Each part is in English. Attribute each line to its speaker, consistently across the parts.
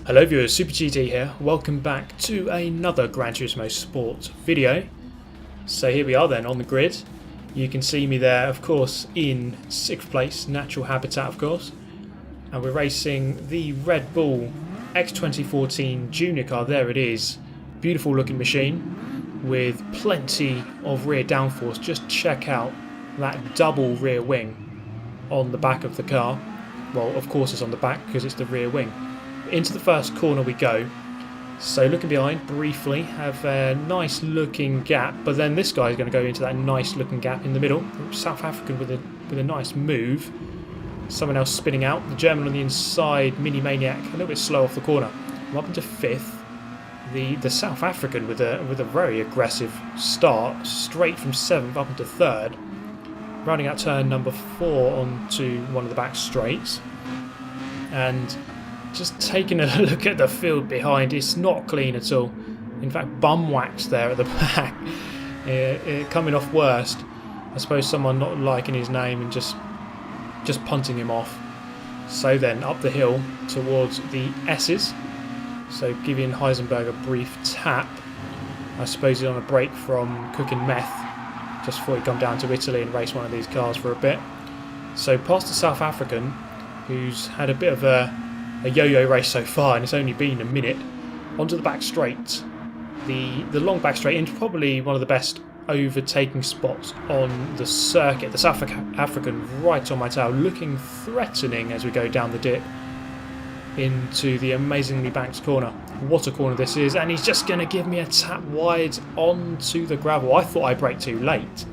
Speaker 1: Hello viewers, Super GT here. Welcome back to another Gran Turismo Sport video. So here we are then on the grid. You can see me there, of course, in 6th place, natural habitat of course. And we're racing the Red Bull X2014 Junior car. There it is. Beautiful looking machine with plenty of rear downforce. Just check out that double rear wing on the back of the car. Well, of course it's on the back because it's the rear wing. Into the first corner we go. So looking behind briefly, have a nice looking gap, but then this guy is going to go into that nice looking gap in the middle. South African with a nice move. Someone else spinning out. The German on the inside, Mini Maniac, a little bit slow off the corner. I'm up into 5th. The South African with a very aggressive start, straight from 7th up into 3rd. Rounding out turn number 4 onto one of the back straights. And just taking a look at the field behind, it's not clean at all. In fact, bum wax there at the back. Coming off worst. I suppose someone not liking his name and just punting him off. So then up the hill towards the S's. So giving Heisenberg a brief tap. I suppose he's on a break from cooking meth just before he come down to Italy and race one of these cars for a bit. So past the South African, who's had a bit of a yo-yo race so far, and it's only been a minute, onto the back straight. The long back straight into probably one of the best overtaking spots on the circuit. The South African right on my tail, looking threatening as we go down the dip into the amazingly banked corner. What a corner this is, and he's just going to give me a tap wide onto the gravel. I thought I braked too late.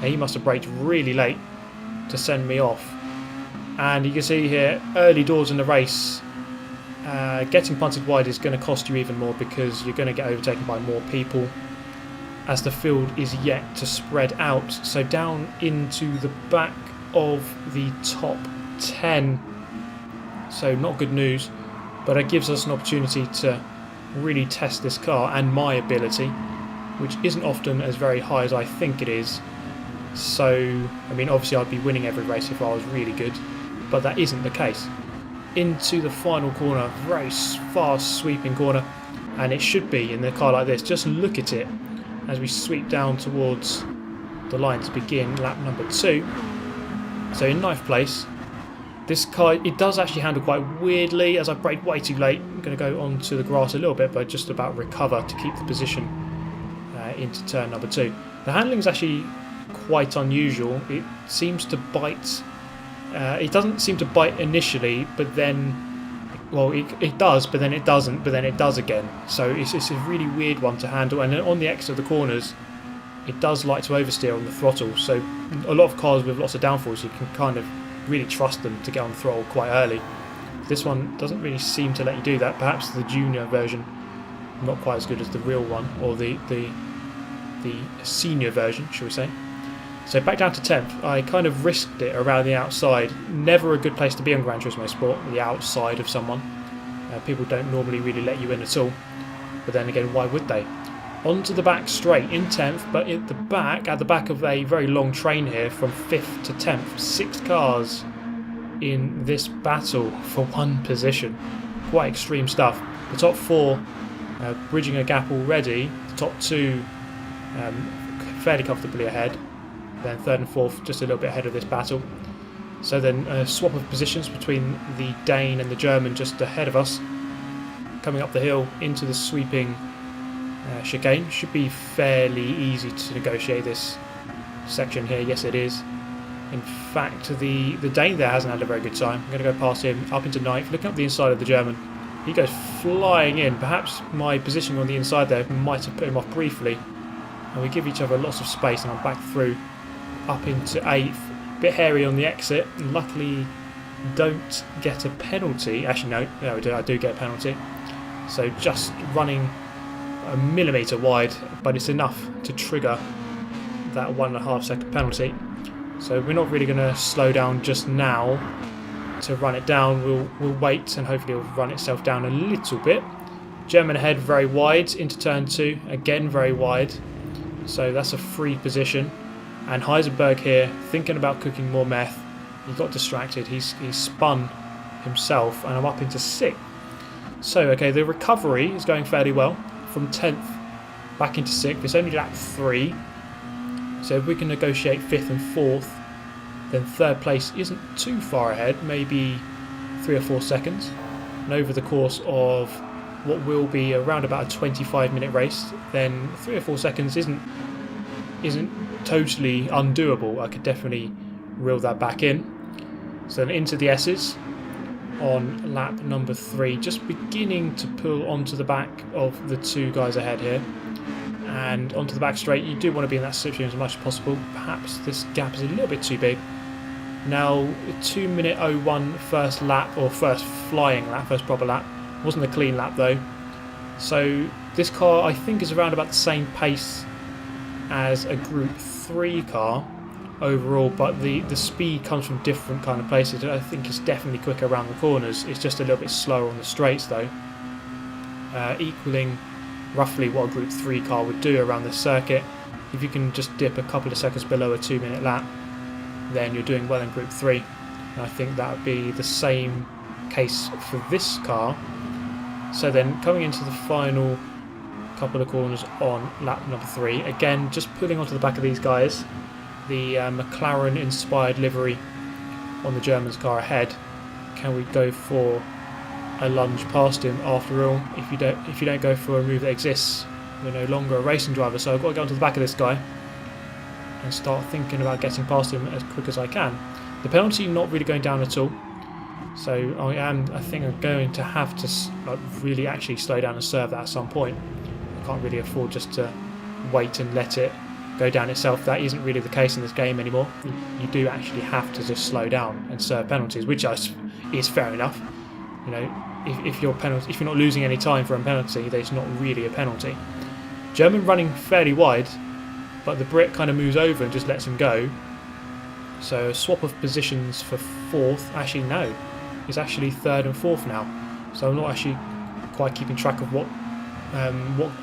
Speaker 1: He must have braked really late to send me off. And you can see here, early doors in the race, getting punted wide is going to cost you even more because you're going to get overtaken by more people as the field is yet to spread out. So down into the back of the top 10. So not good news, but it gives us an opportunity to really test this car and my ability, which isn't often as very high as I think it is. So, I mean, obviously I'd be winning every race if I was really good, but that isn't the case. Into the final corner, very fast sweeping corner, and it should be in a car like this. Just look at it as we sweep down towards the line to begin lap number 2. So in 9th place, this car, it does actually handle quite weirdly as I braked way too late. I'm going to go onto the grass a little bit, but just about recover to keep the position into turn number 2. The handling is actually quite unusual. It seems to bite. It doesn't seem to bite initially, but then, well, it does, but then it doesn't, but then it does again. So it's a really weird one to handle. And then on the exit of the corners, it does like to oversteer on the throttle. So a lot of cars with lots of downforce, you can kind of really trust them to get on the throttle quite early. This one doesn't really seem to let you do that. Perhaps the junior version, not quite as good as the real one, or the senior version, shall we say. So back down to 10th, I kind of risked it around the outside. Never a good place to be on Gran Turismo Sport, the outside of someone. People don't normally really let you in at all. But then again, why would they? Onto the back straight in 10th, but at the back of a very long train here from 5th to 10th. 6 cars in this battle for one position. Quite extreme stuff. The top 4 bridging a gap already. The top 2 fairly comfortably ahead. Then 3rd and 4th just a little bit ahead of this battle. So then a swap of positions between the Dane and the German just ahead of us. Coming up the hill into the sweeping chicane. Should be fairly easy to negotiate this section here. Yes, it is. In fact, the Dane there hasn't had a very good time. I'm going to go past him up into 9th, looking up the inside of the German. He goes flying in. Perhaps my positioning on the inside there might have put him off briefly. And we give each other lots of space, and I'm back through up into 8th. Bit hairy on the exit. Luckily, don't get a penalty. Actually, no, I do get a penalty. So just running a millimetre wide, but it's enough to trigger that 1.5 second penalty. So we're not really going to slow down just now to run it down. We'll wait, and hopefully it'll run itself down a little bit. German ahead very wide into turn 2, again very wide. So that's a free position. And Heisenberg here, thinking about cooking more meth, he got distracted. He's spun himself, and I'm up into 6th. So, okay, the recovery is going fairly well. From 10th back into 6th. It's only lap 3. So if we can negotiate 5th and 4th, then 3rd place isn't too far ahead, maybe 3 or 4 seconds. And over the course of what will be around about a 25-minute race, then 3 or 4 seconds isn't totally undoable. I could definitely reel that back in. So then into the S's on lap number 3, just beginning to pull onto the back of the 2 guys ahead here. And onto the back straight, you do want to be in that situation as much as possible. Perhaps this gap is a little bit too big. Now, 2-minute 01 first lap, or first flying lap, first proper lap. Wasn't a clean lap though. So this car, I think, is around about the same pace as a Group 3 car overall, but the speed comes from different kind of places. I think it's definitely quicker around the corners. It's just a little bit slower on the straights though. Equaling roughly what a Group 3 car would do around the circuit. If you can just dip a couple of seconds below a 2-minute lap, then you're doing well in Group 3. And I think that would be the same case for this car. So then coming into the final couple of corners on lap number 3, again just pulling onto the back of these guys. The McLaren inspired livery on the German's car ahead. Can we go for a lunge past him? After all, if you don't go for a move that exists, you're no longer a racing driver. So I've got to get onto the back of this guy and start thinking about getting past him as quick as I can. The penalty not really going down at all, so I think I'm going to have to really actually slow down and serve that at some point. I can't really afford just to wait and let it go down itself. That isn't really the case in this game anymore. You do actually have to just slow down and serve penalties, which is fair enough. You know, if you're not losing any time for a penalty, then it's not really a penalty. German running fairly wide, but the Brit kind of moves over and just lets him go. So a swap of positions for 4th. Actually, no, it's actually 3rd and 4th now. So I'm not actually quite keeping track of what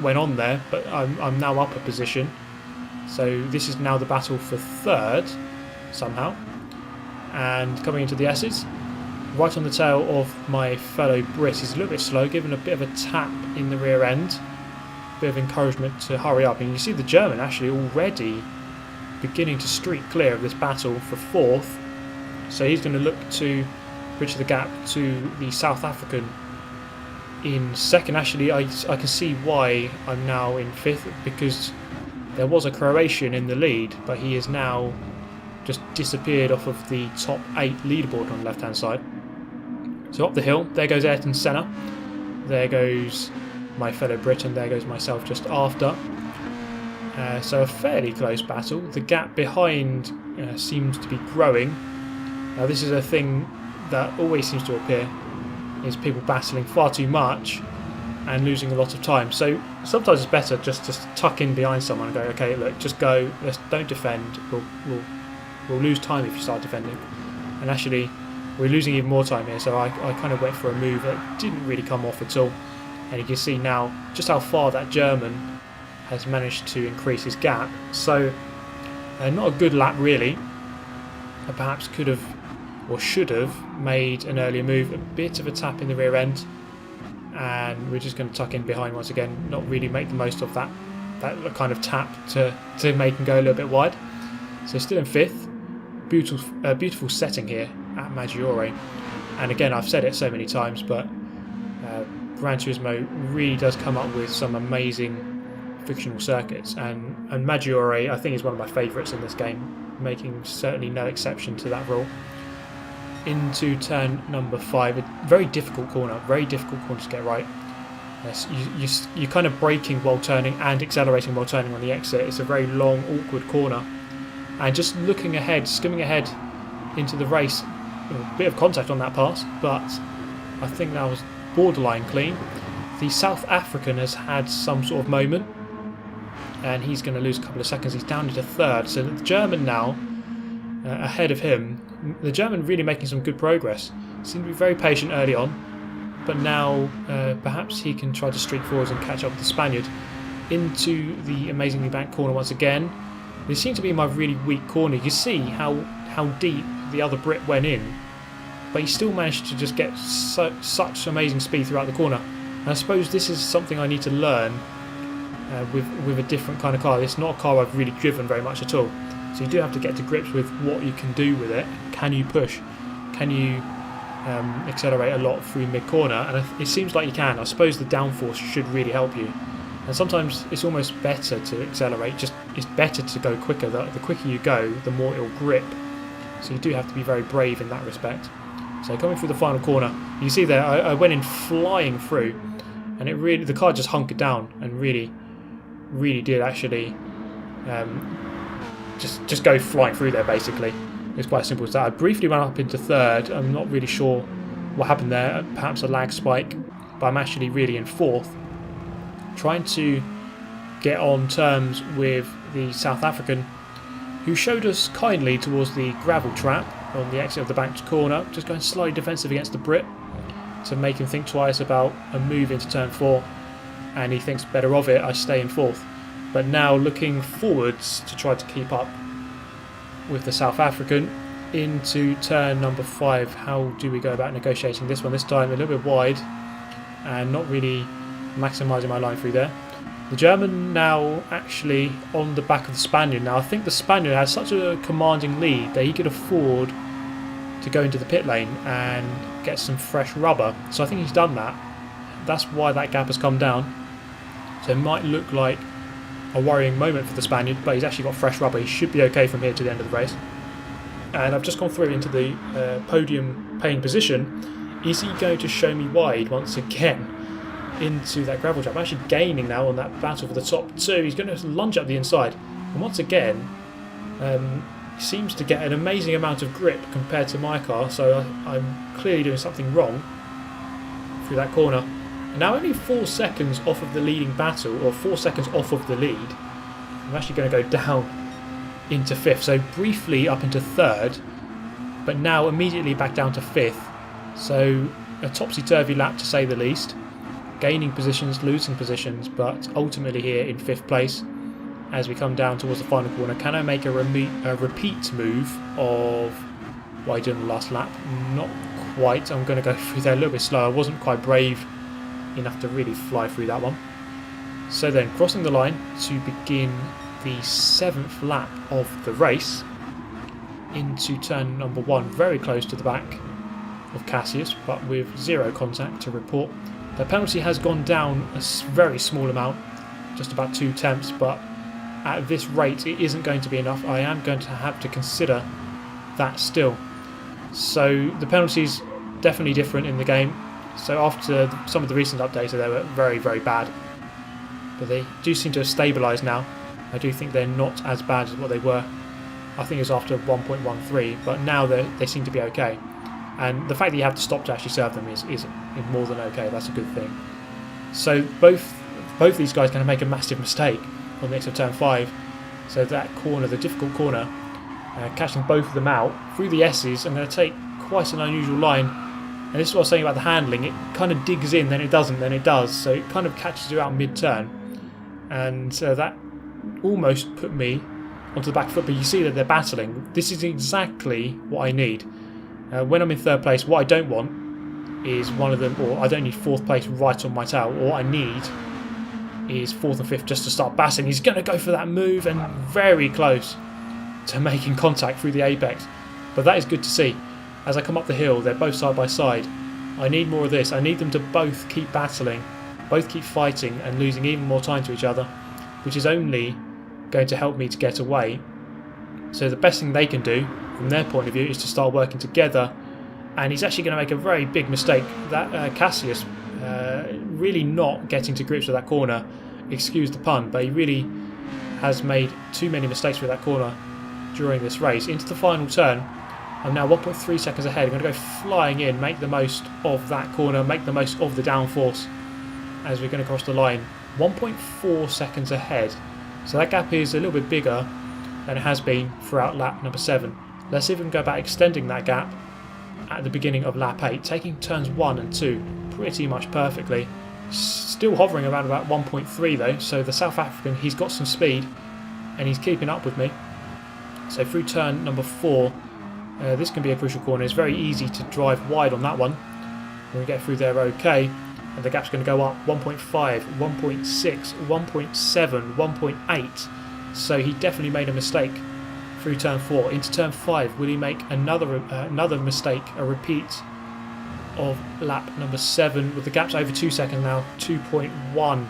Speaker 1: went on there, but I'm now up a position. So this is now the battle for 3rd somehow. And coming into the S's, right on the tail of my fellow Brit. He's a little bit slow, given a bit of a tap in the rear end. Bit of encouragement to hurry up, and you see the German actually already beginning to streak clear of this battle for 4th. So he's going to look to bridge the gap to the South African in 2nd. Actually, I can see why I'm now in 5th, because there was a Croatian in the lead, but he is now just disappeared off of the top 8 leaderboard on the left hand side. So up the hill, there goes Ayrton Senna, there goes my fellow Brit, and there goes myself just after. So a fairly close battle. The gap behind seems to be growing. Now this is a thing that always seems to appear, is people battling far too much and losing a lot of time. So sometimes it's better just to tuck in behind someone and go, okay, look, just go, don't defend, we'll lose time if you start defending. And actually we're losing even more time here, so I kind of went for a move that didn't really come off at all. And you can see now just how far that German has managed to increase his gap. So not a good lap really. Perhaps could have or should have made an earlier move. A bit of a tap in the rear end, and we're just going to tuck in behind once again, not really make the most of that kind of tap to make him go a little bit wide. So still in 5th. Beautiful setting here at Maggiore. And again, I've said it so many times, but Gran Turismo really does come up with some amazing fictional circuits, and Maggiore I think is one of my favourites in this game, making certainly no exception to that rule. Into turn number 5, a very difficult corner to get right. Yes, you're kind of braking while turning and accelerating while turning on the exit. It's a very long, awkward corner, and just looking ahead, skimming ahead into the race, a bit of contact on that pass, but I think that was borderline clean. The South African has had some sort of moment, and he's going to lose a couple of seconds. He's down into 3rd, so the German now ahead of him. The German really making some good progress. Seemed to be very patient early on, but now perhaps he can try to streak forwards and catch up with the Spaniard. Into the amazingly banked corner once again. This seemed to be my really weak corner. You see how deep the other Brit went in, but he still managed to just get such amazing speed throughout the corner. And I suppose this is something I need to learn with a different kind of car. It's not a car I've really driven very much at all, so you do have to get to grips with what you can do with it. Can you push? Can you accelerate a lot through mid-corner? And it seems like you can. I suppose the downforce should really help you. And sometimes it's almost better to accelerate. It's better to go quicker. The quicker you go, the more it'll grip. So you do have to be very brave in that respect. So coming through the final corner, you see there I went in flying through, and the car just hunkered down and really did actually just go flying through there. Basically, it's quite simple as that. I briefly went up into third. I'm not really sure what happened there. Perhaps a lag spike, but I'm actually really in fourth, trying to get on terms with the South African, who showed us kindly towards the gravel trap on the exit of the banked corner, just going slightly defensive against the Brit to make him think twice about a move into turn 4, and he thinks better of it. I stay in fourth, but now looking forwards to try to keep up with the South African into turn number 5. How do we go about negotiating this one? This time a little bit wide and not really maximising my line through there. The German now actually on the back of the Spaniard. Now I think the Spaniard has such a commanding lead that he could afford to go into the pit lane and get some fresh rubber. So I think he's done that. That's why that gap has come down. So it might look like a worrying moment for the Spaniard, but he's actually got fresh rubber. He should be okay from here to the end of the race. And I've just gone through into the podium paying position. Is he going to show me wide once again into that gravel trap? I'm actually gaining now on that battle for the top 2. He's going to lunge up the inside, and once again he seems to get an amazing amount of grip compared to my car, so I'm clearly doing something wrong through that corner. And now only 4 seconds off of the leading battle, or 4 seconds off of the lead. I'm actually going to go down into 5th, so briefly up into 3rd, but now immediately back down to 5th. So a topsy-turvy lap to say the least. Gaining positions, losing positions, but ultimately here in 5th place as we come down towards the final corner. Can I make a repeat move of what I did on the last lap? Not quite. I'm going to go through there a little bit slow. I wasn't quite brave enough to really fly through that one. So then crossing the line to begin the 7th lap of the race into turn number 1, very close to the back of Cassius, but with 0 contact to report. The penalty has gone down a very small amount, just about 2 tenths, but at this rate it isn't going to be enough. I am going to have to consider that still. So the penalties definitely different in the game. So after some of the recent updates, they were very, very bad, but they do seem to have stabilised now. I do think they're not as bad as what they were. I think it was after 1.13, but now they seem to be okay. And the fact that you have to stop to actually serve them is more than okay. That's a good thing. So both these guys going to make a massive mistake on the exit of turn 5. So that corner, the difficult corner, catching both of them out through the S's, I'm going to take quite an unusual line. And this is what I was saying about the handling. It kind of digs in, then it doesn't, then it does. So it kind of catches you out mid-turn. And that almost put me onto the back foot. But you see that they're battling. This is exactly what I need. When I'm in 3rd place, what I don't want is one of them, or I don't need 4th place right on my tail. All I need is 4th and 5th just to start battling. He's going to go for that move, and very close to making contact through the apex. But that is good to see. As I come up the hill, they're both side by side. I need more of this. I need them to both keep battling, both keep fighting and losing even more time to each other, which is only going to help me to get away. So the best thing they can do from their point of view is to start working together. And he's actually going to make a very big mistake. That Cassius really not getting to grips with that corner. Excuse the pun, but he really has made too many mistakes with that corner during this race. Into the final turn, I'm now 1.3 seconds ahead. I'm going to go flying in, make the most of that corner, make the most of the downforce as we're going to cross the line. 1.4 seconds ahead. So that gap is a little bit bigger than it has been throughout lap number 7. Let's see if we can go about extending that gap at the beginning of lap 8, taking turns 1 and 2 pretty much perfectly. Still hovering around about 1.3 though, so the South African, he's got some speed and he's keeping up with me. So through turn number 4, This can be a crucial corner. It's very easy to drive wide on that one. When we get through there okay, and the gap's going to go up 1.5, 1.6, 1.7, 1.8. So he definitely made a mistake through turn 4. Into turn 5, will he make another mistake, a repeat of lap number 7? With the gap's over 2 seconds now, 2.1.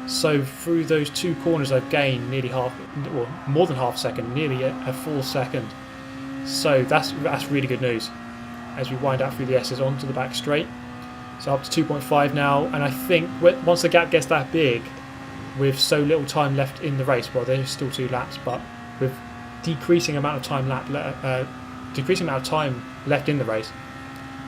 Speaker 1: So through those 2 corners I've gained nearly more than half a second, nearly a full second. So that's really good news as we wind out through the S's onto the back straight. So up to 2.5 now, and I think once the gap gets that big, with so little time left in the race, well, there's still 2 laps, but with decreasing amount of time left in the race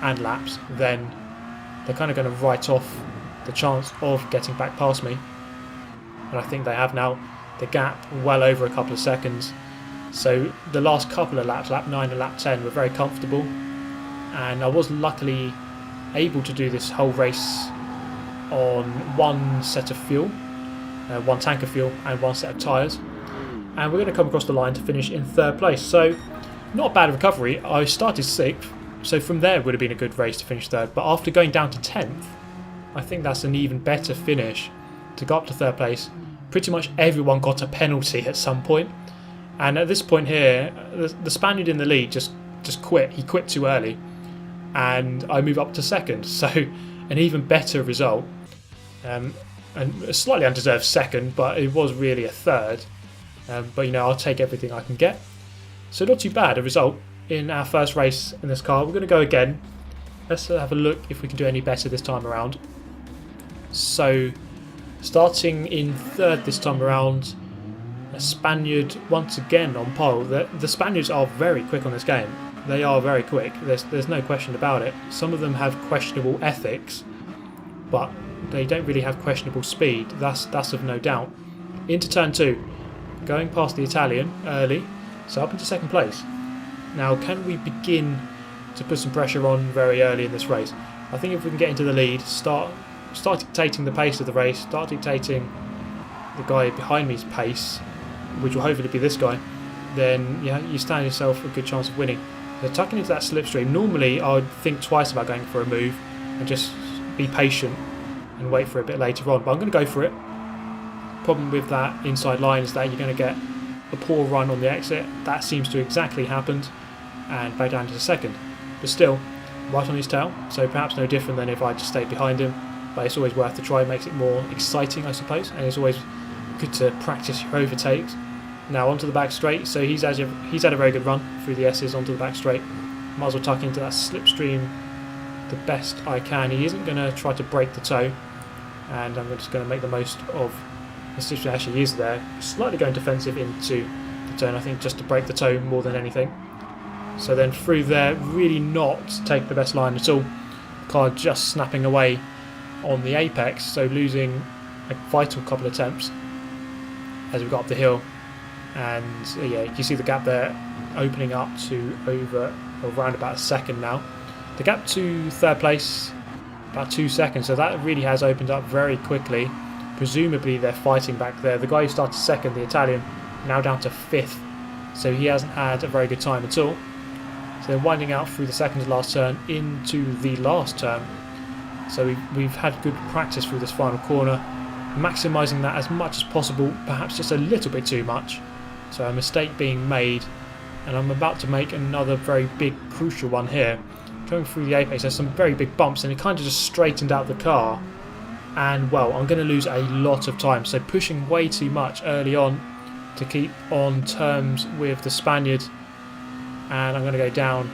Speaker 1: and laps, then they're kind of going to write off the chance of getting back past me. And I think they have now. The gap well over a couple of seconds. So the last couple of laps, lap 9 and lap 10, were very comfortable, and I was luckily able to do this whole race on one set of fuel, one tank of fuel and one set of tyres, and we're going to come across the line to finish in 3rd place. So not a bad recovery. I started 6th, so from there would have been a good race to finish 3rd, but after going down to 10th, I think that's an even better finish to go up to 3rd place. Pretty much everyone got a penalty at some point, and at this point here, the Spaniard in the lead just quit. He quit too early, and I move up to 2nd, so an even better result, and a slightly undeserved 2nd, but it was really a 3rd. But I'll take everything I can get. So not too bad a result in our first race in this car. We're going to go again. Let's have a look if we can do any better this time around. So starting in 3rd this time around, a Spaniard once again on pole. The Spaniards are very quick on this game. They are very quick. There's no question about it. Some of them have questionable ethics, but they don't really have questionable speed. That's of no doubt. Into turn 2, going past the Italian early, so up into 2nd place. Now, can we begin to put some pressure on very early in this race? I think if we can get into the lead, start dictating the pace of the race, start dictating the guy behind me's pace, which will hopefully be this guy, then you stand yourself a good chance of winning. So tucking into that slipstream, normally I would think twice about going for a move and just be patient and wait for a bit later on, but I'm going to go for it. Problem with that inside line is that you're going to get a poor run on the exit. That seems to exactly happened, and back down to 2nd. But still, right on his tail, so perhaps no different than if I just stayed behind him, but it's always worth the try. It makes it more exciting, I suppose, and it's always good to practice your overtakes. Now onto the back straight, so he's had a very good run through the S's onto the back straight. Might as well tuck into that slipstream the best I can. He isn't going to try to break the toe, and I'm just going to make the most of the slipstream actually is there. Slightly going defensive into the turn, I think, just to break the toe more than anything. So then through there, really not take the best line at all. The car just snapping away on the apex, so losing a vital couple of attempts as we got up the hill. And you can see the gap there opening up to around about a 2nd now. The gap to 3rd place, about 2 seconds, so that really has opened up very quickly. Presumably they're fighting back there. The guy who started 2nd, the Italian, now down to 5th, so he hasn't had a very good time at all. So they're winding out through the 2nd to last turn into the last turn. So we've had good practice through this final corner, maximising that as much as possible, perhaps just a little bit too much. So a mistake being made, and I'm about to make another very big crucial one here. Going through the apex, there's some very big bumps, and it kind of just straightened out the car, and well, I'm going to lose a lot of time. So pushing way too much early on to keep on terms with the Spaniard, and I'm going to go down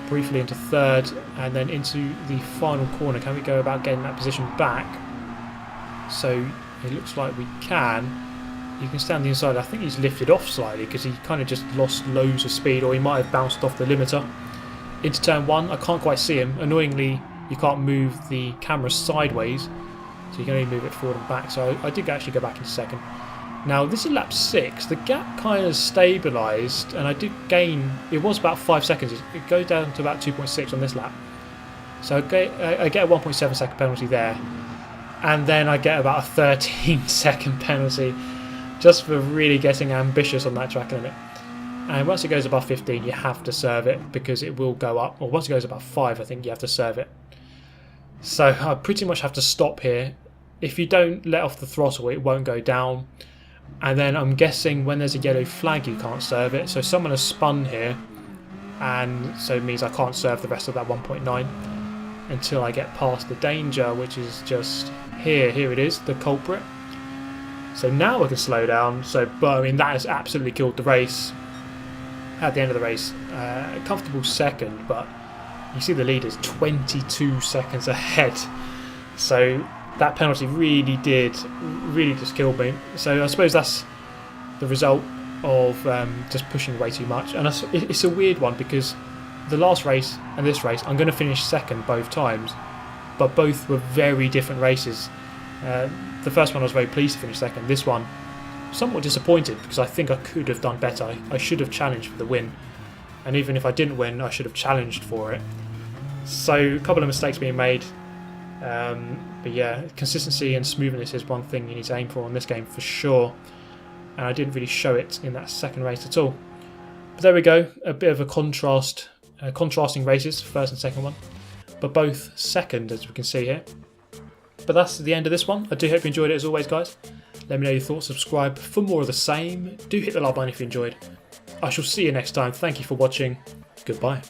Speaker 1: briefly into 3rd and then into the final corner. Can we go about getting that position back? So it looks like we can. You can stand the inside. I think he's lifted off slightly because he kind of just lost loads of speed, or he might have bounced off the limiter. Into turn 1, I can't quite see him. Annoyingly, you can't move the camera sideways, so you can only move it forward and back. So I did actually go back into 2nd. Now this is lap 6. The gap kind of stabilised, and I did gain. It was about 5 seconds. It goes down to about 2.6 on this lap. So I get a 1.7 second penalty there, and then I get about a 13 second penalty, just for really getting ambitious on that track limit. And once it goes above 15, you have to serve it because it will go up. Or once it goes above 5, I think you have to serve it. So I pretty much have to stop here. If you don't let off the throttle, it won't go down. And then I'm guessing when there's a yellow flag, you can't serve it. So someone has spun here, and so it means I can't serve the rest of that 1.9 until I get past the danger, which is just here. Here it is, the culprit. So now I can slow down. But I mean, that has absolutely killed the race. At the end of the race, a comfortable second, but you see the leader's 22 seconds ahead. So that penalty really just killed me. So I suppose that's the result of just pushing way too much. And it's a weird one because the last race and this race, I'm going to finish second both times, but both were very different races. The first one I was very pleased to finish second. This one, somewhat disappointed because I think I could have done better. I should have challenged for the win, and even if I didn't win, I should have challenged for it. So a couple of mistakes being made, but yeah, consistency and smoothness is one thing you need to aim for in this game for sure, and I didn't really show it in that second race at all. But there we go, a bit of a contrasting races, first and second one, but both second as we can see here. But that's the end of this one. I do hope you enjoyed it as always, guys. Let me know your thoughts, subscribe for more of the same. Do hit the like button if you enjoyed. I shall see you next time. Thank you for watching. Goodbye.